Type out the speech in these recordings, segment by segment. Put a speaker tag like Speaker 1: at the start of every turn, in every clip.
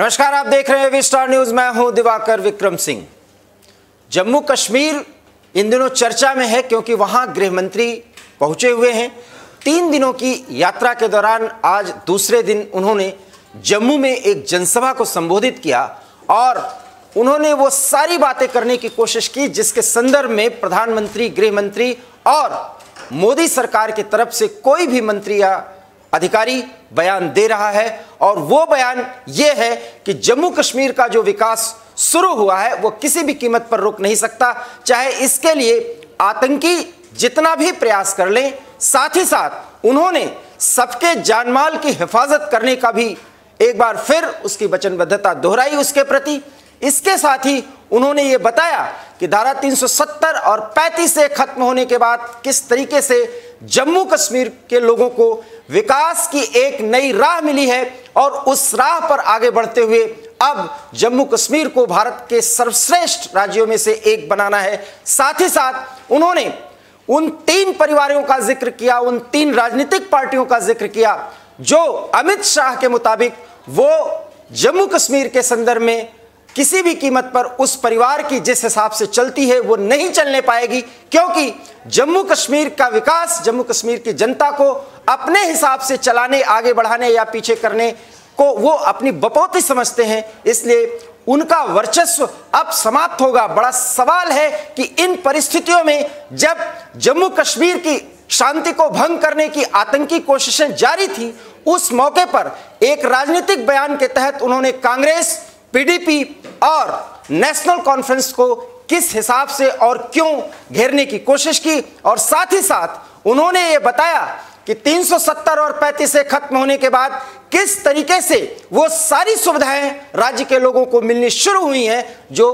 Speaker 1: नमस्कार, आप देख रहे हैं वी स्टार न्यूज। मैं हूं दिवाकर विक्रम सिंह। जम्मू कश्मीर इन दिनों चर्चा में है क्योंकि वहां गृह मंत्री पहुंचे हुए हैं। 3 दिनों की यात्रा के दौरान आज दूसरे दिन उन्होंने जम्मू में एक जनसभा को संबोधित किया और उन्होंने वो सारी बातें करने की कोशिश की जिसके संदर्भ में प्रधानमंत्री, गृह मंत्री और मोदी सरकार की तरफ से कोई भी मंत्री या अधिकारी बयान दे रहा है। और वो बयान ये है कि जम्मू कश्मीर का जो विकास शुरू हुआ है वो किसी भी कीमत पर रुक नहीं सकता, चाहे इसके लिए आतंकी जितना भी प्रयास कर लें। साथ ही साथ उन्होंने सबके जानमाल की हिफाजत करने का भी एक बार फिर उसकी वचनबद्धता दोहराई उसके प्रति। इसके साथ ही उन्होंने ये बताया कि धारा 370 और 35 से खत्म होने के बाद किस तरीके से जम्मू कश्मीर के लोगों को विकास की एक नई राह मिली है और उस राह पर आगे बढ़ते हुए अब जम्मू कश्मीर को भारत के सर्वश्रेष्ठ राज्यों में से एक बनाना है। साथ ही साथ उन्होंने उन 3 परिवारों का जिक्र किया, उन 3 राजनीतिक पार्टियों का जिक्र किया जो अमित शाह के मुताबिक वो जम्मू कश्मीर के संदर्भ में किसी भी कीमत पर उस परिवार की जिस हिसाब से चलती है वो नहीं चलने पाएगी, क्योंकि जम्मू कश्मीर का विकास, जम्मू कश्मीर की जनता को अपने हिसाब से चलाने, आगे बढ़ाने या पीछे करने को वो अपनी बपौती समझते हैं। इसलिए उनका वर्चस्व अब समाप्त होगा। बड़ा सवाल है कि इन परिस्थितियों में जब जम्मू कश्मीर की शांति को भंग करने की आतंकी कोशिशें जारी थी, उस मौके पर एक राजनीतिक बयान के तहत उन्होंने कांग्रेस, पीडीपी और नेशनल कॉन्फ्रेंस को किस हिसाब से और क्यों घेरने की कोशिश की। और साथ ही साथ उन्होंने ये बताया कि 370 और 35 से खत्म होने के बाद किस तरीके से वो सारी सुविधाएं राज्य के लोगों को मिलनी शुरू हुई हैं जो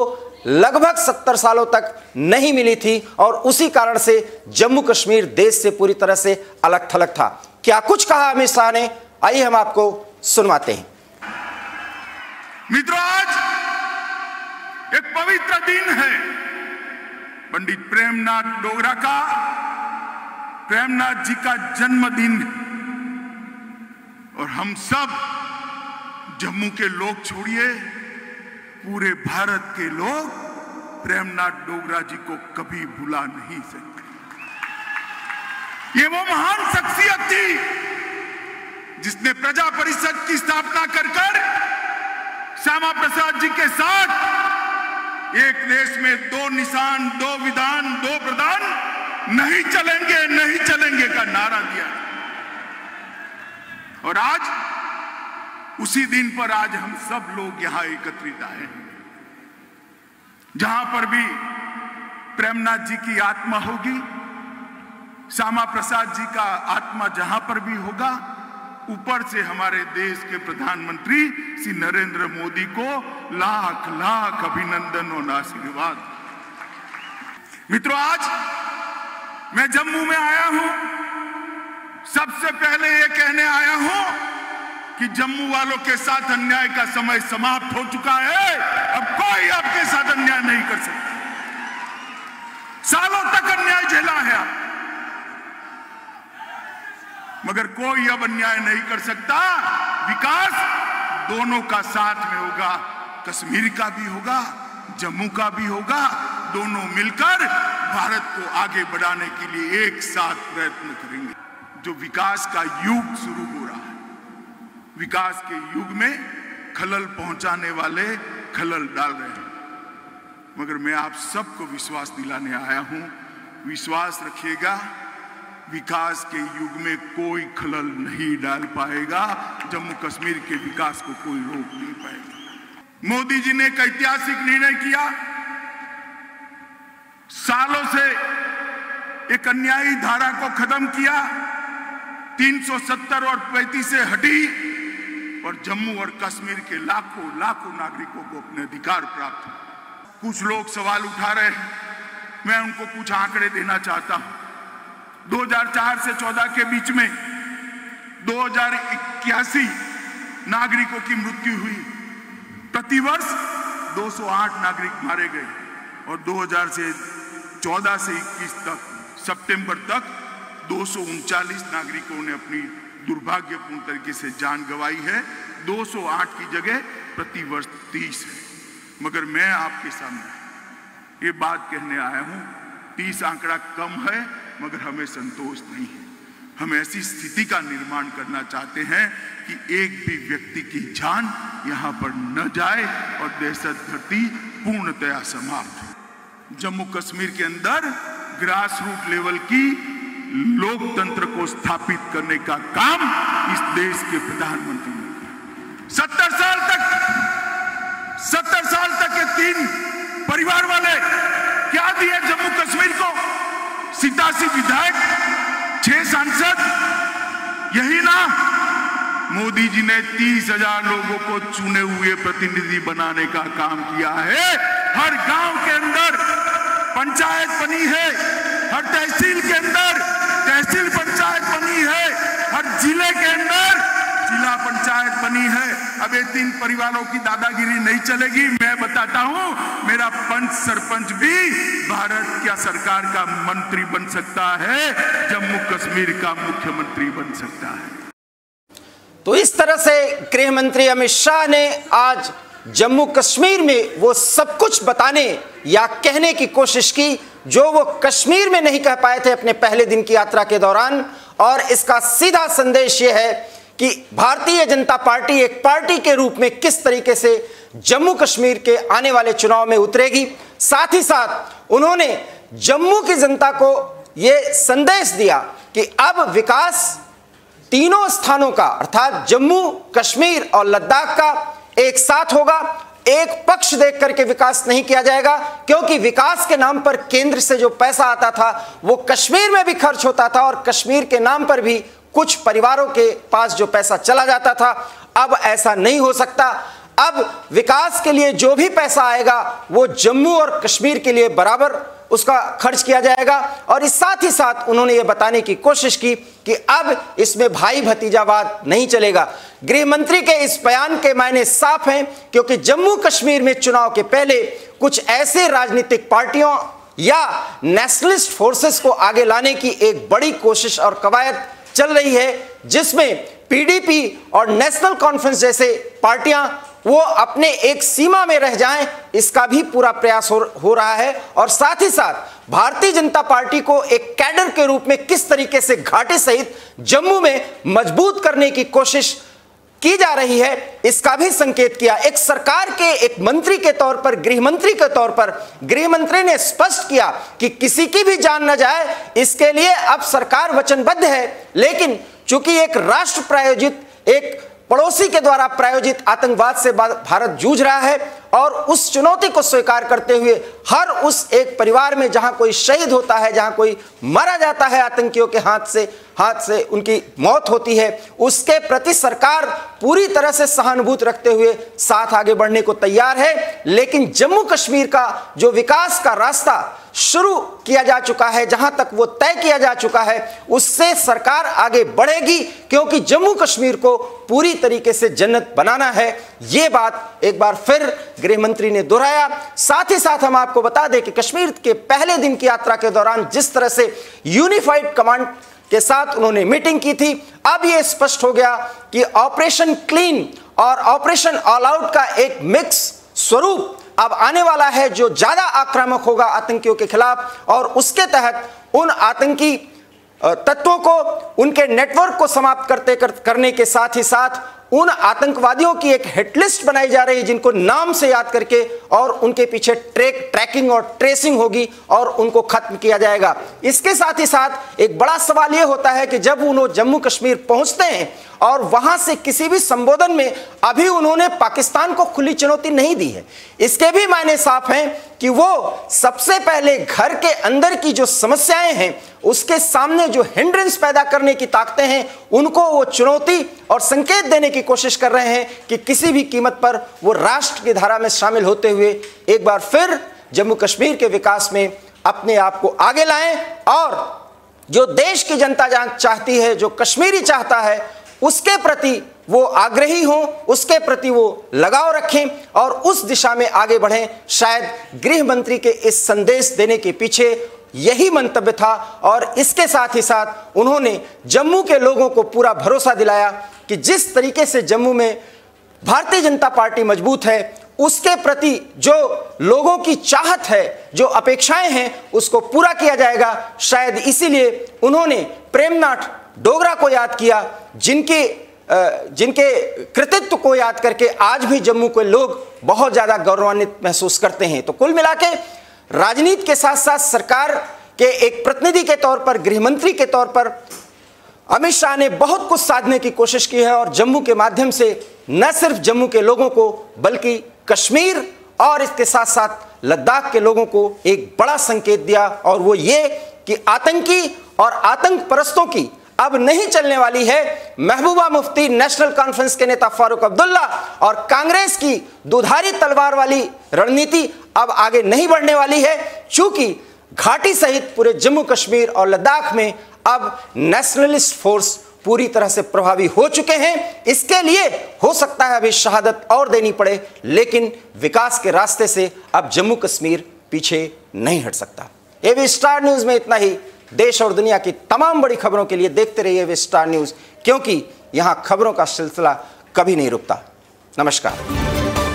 Speaker 1: लगभग 70 सालों तक नहीं मिली थी और उसी कारण से जम्मू कश्मीर देश से पूरी तरह से अलग थलग था। क्या कुछ कहा अमित शाह ने, आइए हम आपको सुनवाते हैं।
Speaker 2: मित्रों, आज एक पवित्र दिन है। पंडित प्रेमनाथ जी का जन्मदिन, और हम सब जम्मू के लोग छोड़िए, पूरे भारत के लोग प्रेमनाथ डोगरा जी को कभी भुला नहीं सकते। ये वो महान शख्सियत थी जिसने प्रजा परिषद की स्थापना कर श्यामा प्रसाद जी के साथ एक देश में 2 निशान, 2 विधान, 2 प्रधान नहीं चलेंगे का नारा दिया। और आज उसी दिन पर आज हम सब लोग यहां एकत्रित आए हैं, जहां पर भी प्रेमनाथ जी की आत्मा होगी, श्यामा प्रसाद जी का आत्मा जहां पर भी होगा, ऊपर से हमारे देश के प्रधानमंत्री श्री नरेंद्र मोदी को लाख लाख अभिनंदन और आशीर्वाद। मित्रों, आज मैं जम्मू में आया हूं, सबसे पहले ये कहने आया हूं कि जम्मू वालों के साथ अन्याय का समय समाप्त हो चुका है। अब कोई आपके साथ अन्याय नहीं कर सकता। सालों तक अन्याय झेला है आप, मगर कोई अब अन्याय नहीं कर सकता। विकास दोनों का साथ में होगा, कश्मीर का भी होगा, जम्मू का भी होगा। दोनों मिलकर भारत को आगे बढ़ाने के लिए एक साथ प्रयत्न करेंगे। जो विकास का युग शुरू हो रहा है, विकास के युग में खलल पहुंचाने वाले खलल डाल रहे हैं, मगर मैं आप सबको विश्वास दिलाने आया हूं, विश्वास रखिएगा, विकास के युग में कोई खलल नहीं डाल पाएगा। जम्मू कश्मीर के विकास को कोई रोक नहीं पाएगा। मोदी जी ने एक ऐतिहासिक निर्णय किया, सालों से एक अन्यायी धारा को खत्म किया, 370 और 35 से हटी और जम्मू और कश्मीर के लाखों नागरिकों को अपने अधिकार प्राप्त हुए। कुछ लोग सवाल उठा रहे हैं, मैं उनको कुछ आंकड़े देना चाहता हूं। 2004 से 14 के बीच में 2081 नागरिकों की मृत्यु हुई। प्रतिवर्ष 208 नागरिक मारे गए और 2014 से 21 तक सितंबर तक 239 नागरिकों ने अपनी दुर्भाग्यपूर्ण तरीके से जान गंवाई है। 208 की जगह प्रतिवर्ष 30 है। मगर मैं आपके सामने ये बात कहने आया हूं, 30 आंकड़ा कम है मगर हमें संतोष नहीं है। हम ऐसी स्थिति का निर्माण करना चाहते हैं कि एक भी व्यक्ति की जान यहां पर न जाए और दहशत धरती पूर्णतया समाप्त हो। जम्मू कश्मीर के अंदर ग्रास रूट लेवल की लोकतंत्र को स्थापित करने का काम इस देश के प्रधानमंत्री ने किया। 70 साल तक के 3 परिवार वाले क्या दिए जम्मू कश्मीर को? 87 विधायक, 6 सांसद, यही ना? मोदी जी ने 30,000 लोगों को चुने हुए प्रतिनिधि बनाने का काम किया है। हर गांव के अंदर पंचायत बनी है, हर तहसील के अंदर तहसील पंचायत बनी है, हर जिले के अंदर जिला पंचायत बनी है। अब ये 3 परिवारों की दादागिरी नहीं चलेगी। मैं बताता हूं, मेरा पंच सरपंच भी भारत क्या सरकार का मंत्री बन सकता है, जम्मू कश्मीर का मुख्यमंत्री बन सकता है।
Speaker 1: तो इस तरह से गृह मंत्री अमित शाह ने आज जम्मू कश्मीर में वो सब कुछ बताने या कहने की कोशिश की जो वो कश्मीर में नहीं कह पाए थे अपने पहले दिन की यात्रा के दौरान। और इसका सीधा संदेश ये है कि भारतीय जनता पार्टी एक पार्टी के रूप में किस तरीके से जम्मू कश्मीर के आने वाले चुनाव में उतरेगी। साथ ही साथ उन्होंने जम्मू की जनता को ये संदेश दिया कि अब विकास तीनों स्थानों का अर्थात जम्मू, कश्मीर और लद्दाख का एक साथ होगा। एक पक्ष देख करके विकास नहीं किया जाएगा, क्योंकि विकास के नाम पर केंद्र से जो पैसा आता था वो कश्मीर में भी खर्च होता था और कश्मीर के नाम पर भी कुछ परिवारों के पास जो पैसा चला जाता था। अब ऐसा नहीं हो सकता। अब विकास के लिए जो भी पैसा आएगा वो जम्मू और कश्मीर के लिए बराबर उसका खर्च किया जाएगा। और इस साथ ही साथ उन्होंने ये बताने की कोशिश की कि अब इसमें भाई भतीजावाद नहीं चलेगा। गृह मंत्री के इस बयान के मायने साफ हैं, क्योंकि जम्मू कश्मीर में चुनाव के पहले कुछ ऐसे राजनीतिक पार्टियों या नेशनलिस्ट फोर्सेस को आगे लाने की एक बड़ी कोशिश और कवायद चल रही है, जिसमें पीडीपी और नेशनल कॉन्फ्रेंस जैसे पार्टियां वो अपने एक सीमा में रह जाएं, इसका भी पूरा प्रयास हो रहा है। और साथ ही साथ भारतीय जनता पार्टी को एक कैडर के रूप में किस तरीके से घाटी सहित जम्मू में मजबूत करने की कोशिश की जा रही है, इसका भी संकेत किया। एक सरकार के एक मंत्री के तौर पर, गृह मंत्री के तौर पर गृह मंत्री ने स्पष्ट किया कि किसी की भी जान न जाए, इसके लिए अब सरकार वचनबद्ध है। लेकिन चूंकि एक राष्ट्र प्रायोजित, एक पड़ोसी के द्वारा प्रायोजित आतंकवाद से भारत जूझ रहा है, और उस चुनौती को स्वीकार करते हुए हर उस एक परिवार में जहां कोई शहीद होता है, जहां कोई मारा जाता है आतंकियों के हाथ से उनकी मौत होती है, उसके प्रति सरकार पूरी तरह से सहानुभूति रखते हुए साथ आगे बढ़ने को तैयार है। लेकिन जम्मू कश्मीर का जो विकास का रास्ता शुरू किया जा चुका है, जहां तक वो तय किया जा चुका है, उससे सरकार आगे बढ़ेगी, क्योंकि जम्मू कश्मीर को पूरी तरीके से जन्नत बनाना है। ये बात एक बार फिर गृह मंत्री ने दोहराया। साथ ही साथ हम आपको बता दें कि कश्मीर के पहले दिन की यात्रा के दौरान जिस तरह से यूनिफाइड कमांड के साथ उन्होंने मीटिंग की थी, अब यह स्पष्ट हो गया कि ऑपरेशन क्लीन और ऑपरेशन ऑल आउट का एक मिक्स स्वरूप अब आने वाला है, जो ज्यादा आक्रामक होगा आतंकियों के खिलाफ। और उसके तहत उन आतंकी तत्वों को, उनके नेटवर्क को समाप्त करने के साथ ही साथ उन आतंकवादियों की एक हिटलिस्ट बनाई जा रही है, जिनको नाम से याद करके और उनके पीछे ट्रैकिंग और ट्रेसिंग होगी और उनको खत्म किया जाएगा। इसके साथ ही साथ एक बड़ा सवाल यह होता है कि जब उन्होंने जम्मू कश्मीर पहुंचते हैं और वहां से किसी भी संबोधन में अभी उन्होंने पाकिस्तान को खुली चुनौती नहीं दी है। इसके भी मायने साफ हैं कि वो सबसे पहले घर के अंदर की जो समस्याएं हैं, उसके सामने जो हिंड्रेंस पैदा करने की ताकतें हैं, उनको वो चुनौती और संकेत देने की कोशिश कर रहे हैं कि किसी भी कीमत पर वो राष्ट्र की धारा में शामिल होते हुए एक बार फिर जम्मू कश्मीर के विकास में अपने आप को आगे लाएं, और जो देश की जनता चाहती है, जो कश्मीरी चाहता है, उसके प्रति वो आग्रही हों, उसके प्रति वो लगाव रखें और उस दिशा में आगे बढ़ें। शायद गृह मंत्री के इस संदेश देने के पीछे यही मंतव्य था। और इसके साथ ही साथ उन्होंने जम्मू के लोगों को पूरा भरोसा दिलाया कि जिस तरीके से जम्मू में भारतीय जनता पार्टी मजबूत है, उसके प्रति जो लोगों की चाहत है, जो अपेक्षाएं हैं, उसको पूरा किया जाएगा। शायद इसीलिए उन्होंने प्रेमनाथ डोगरा को याद किया, जिनके कृतित्व को याद करके आज भी जम्मू के लोग बहुत ज्यादा गौरवान्वित महसूस करते हैं। तो कुल मिला के राजनीति के साथ साथ सरकार के एक प्रतिनिधि के तौर पर, गृह मंत्री के तौर पर अमित शाह ने बहुत कुछ साधने की कोशिश की है और जम्मू के माध्यम से न सिर्फ जम्मू के लोगों को बल्कि कश्मीर और इसके साथ साथ लद्दाख के लोगों को एक बड़ा संकेत दिया, और वो ये कि आतंकी और आतंक परस्तों की अब नहीं चलने वाली है। महबूबा मुफ्ती, नेशनल कॉन्फ्रेंस के नेता फारूक अब्दुल्ला और कांग्रेस की दुधारी तलवार वाली रणनीति अब आगे नहीं बढ़ने वाली है, क्योंकि घाटी सहित पूरे जम्मू कश्मीर और लद्दाख में अब नेशनलिस्ट फोर्स पूरी तरह से प्रभावी हो चुके हैं। इसके लिए हो सकता है अभी शहादत और देनी पड़े, लेकिन विकास के रास्ते से अब जम्मू कश्मीर पीछे नहीं हट सकता। एबी स्टार न्यूज में इतना ही। देश और दुनिया की तमाम बड़ी खबरों के लिए देखते रहिए एबी स्टार न्यूज, क्योंकि यहां खबरों का सिलसिला कभी नहीं रुकता। नमस्कार।